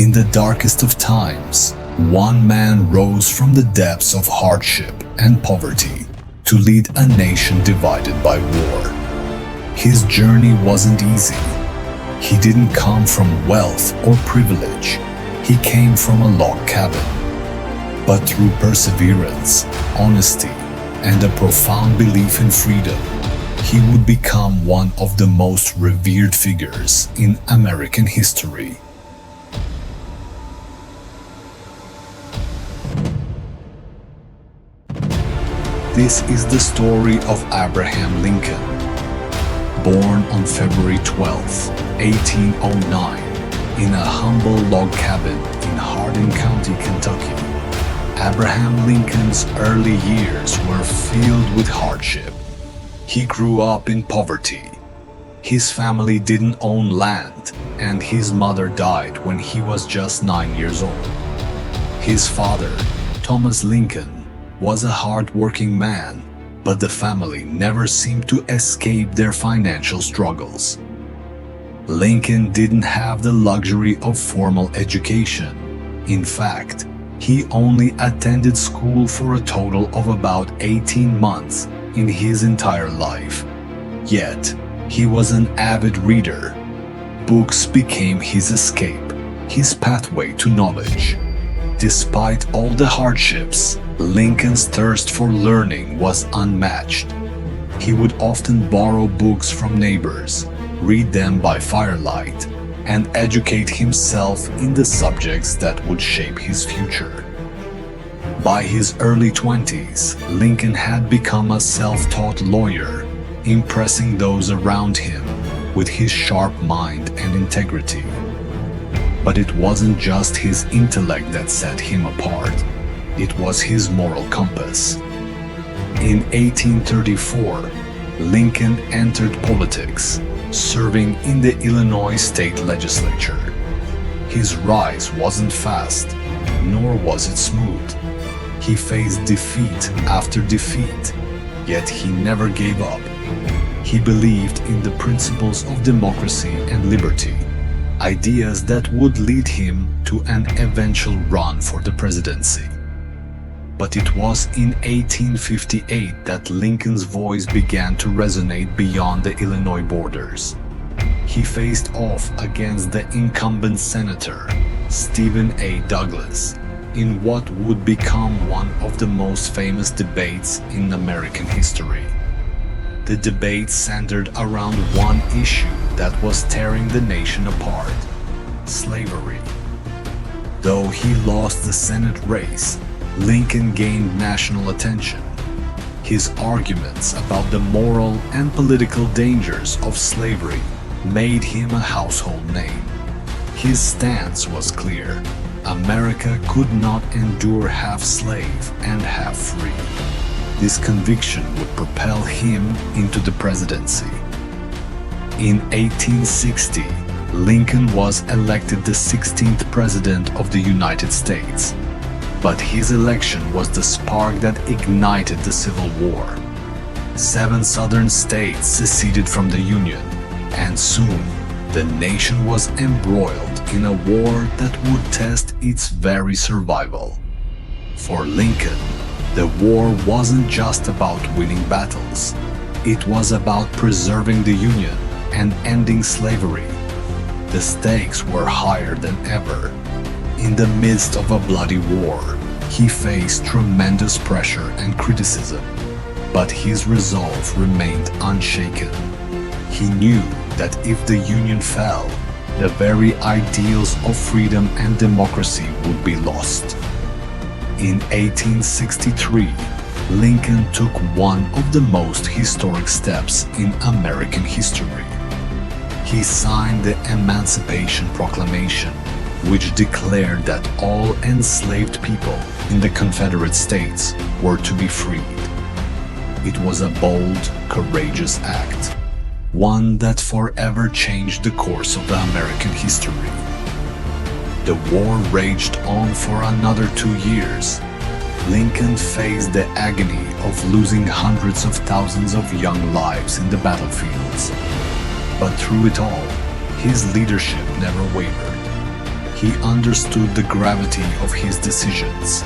In the darkest of times, one man rose from the depths of hardship and poverty to lead a nation divided by war. His journey wasn't easy. He didn't come from wealth or privilege. He came from a log cabin. But through perseverance, honesty, and a profound belief in freedom, he would become one of the most revered figures in American history. This is the story of Abraham Lincoln. Born on February 12, 1809, in a humble log cabin in Hardin County, Kentucky, Abraham Lincoln's early years were filled with hardship. He grew up in poverty. His family didn't own land, and his mother died when he was just 9 years old. His father, Thomas Lincoln, was a hard-working man, but the family never seemed to escape their financial struggles. Lincoln didn't have the luxury of formal education. In fact, he only attended school for a total of about 18 months in his entire life. Yet, he was an avid reader. Books became his escape, his pathway to knowledge. Despite all the hardships, Lincoln's thirst for learning was unmatched. He would often borrow books from neighbors, read them by firelight, and educate himself in the subjects that would shape his future. By his early 20s, Lincoln had become a self-taught lawyer, impressing those around him with his sharp mind and integrity. But it wasn't just his intellect that set him apart. It was his moral compass. In 1834, Lincoln entered politics, serving in the Illinois state legislature. His rise wasn't fast, nor was it smooth. He faced defeat after defeat, yet he never gave up. He believed in the principles of democracy and liberty, ideas that would lead him to an eventual run for the presidency. But it was in 1858 that Lincoln's voice began to resonate beyond the Illinois borders. He faced off against the incumbent senator, Stephen A. Douglas, in what would become one of the most famous debates in American history. The debate centered around one issue that was tearing the nation apart: slavery. Though he lost the Senate race, Lincoln gained national attention. His arguments about the moral and political dangers of slavery made him a household name. His stance was clear: America could not endure half slave and half free. This conviction would propel him into the presidency. In 1860, Lincoln was elected the 16th President of the United States. But his election was the spark that ignited the Civil War. 7 southern states seceded from the Union, and soon the nation was embroiled in a war that would test its very survival. For Lincoln, the war wasn't just about winning battles. It was about preserving the Union and ending slavery. The stakes were higher than ever. In the midst of a bloody war, he faced tremendous pressure and criticism, but his resolve remained unshaken. He knew that if the Union fell, the very ideals of freedom and democracy would be lost. In 1863, Lincoln took one of the most historic steps in American history. He signed the Emancipation Proclamation, which declared that all enslaved people in the Confederate States were to be freed. It was a bold, courageous act, one that forever changed the course of the American history. The war raged on for another 2 years. Lincoln faced the agony of losing hundreds of thousands of young lives in the battlefields. But through it all, his leadership never wavered. He understood the gravity of his decisions.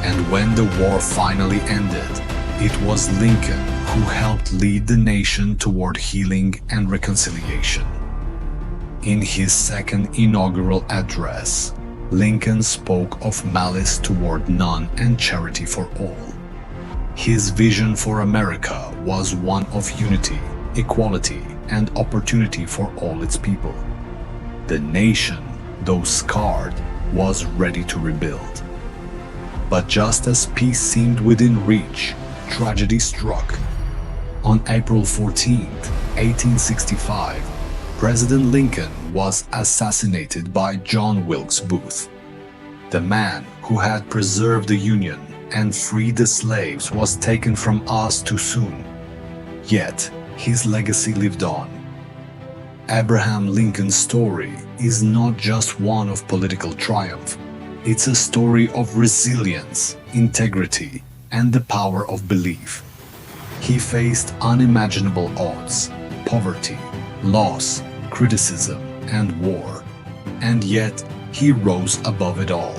And when the war finally ended, it was Lincoln who helped lead the nation toward healing and reconciliation. In his second inaugural address, Lincoln spoke of malice toward none and charity for all. His vision for America was one of unity, equality, and opportunity for all its people. The nation, though scarred, was ready to rebuild. But just as peace seemed within reach, tragedy struck. On April 14, 1865, President Lincoln was assassinated by John Wilkes Booth. The man who had preserved the Union and freed the slaves was taken from us too soon. Yet, his legacy lived on. Abraham Lincoln's story is not just one of political triumph. It's a story of resilience, integrity, and the power of belief. He faced unimaginable odds, poverty, loss, criticism, and war, and yet he rose above it all.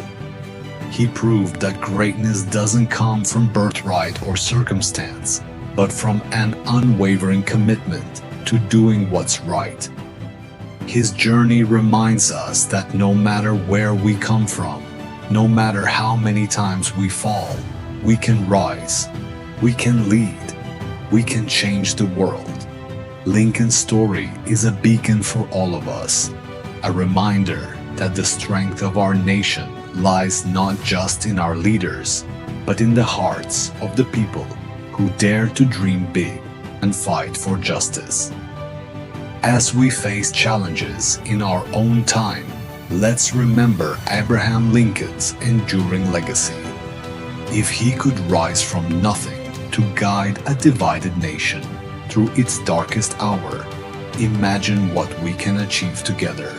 He proved that greatness doesn't come from birthright or circumstance, but from an unwavering commitment to doing what's right. His journey reminds us that no matter where we come from, no matter how many times we fall, we can rise, we can lead, we can change the world. Lincoln's story is a beacon for all of us, a reminder that the strength of our nation lies not just in our leaders, but in the hearts of the people who dare to dream big and fight for justice. As we face challenges in our own time, let's remember Abraham Lincoln's enduring legacy. If he could rise from nothing to guide a divided nation through its darkest hour, imagine what we can achieve together.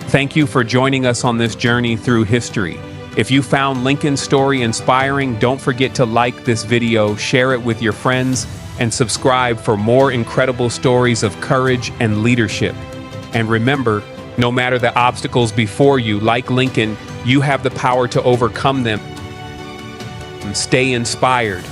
Thank you for joining us on this journey through history. If you found Lincoln's story inspiring, don't forget to like this video, share it with your friends, and subscribe for more incredible stories of courage and leadership. And remember, no matter the obstacles before you, like Lincoln, you have the power to overcome them. Stay inspired.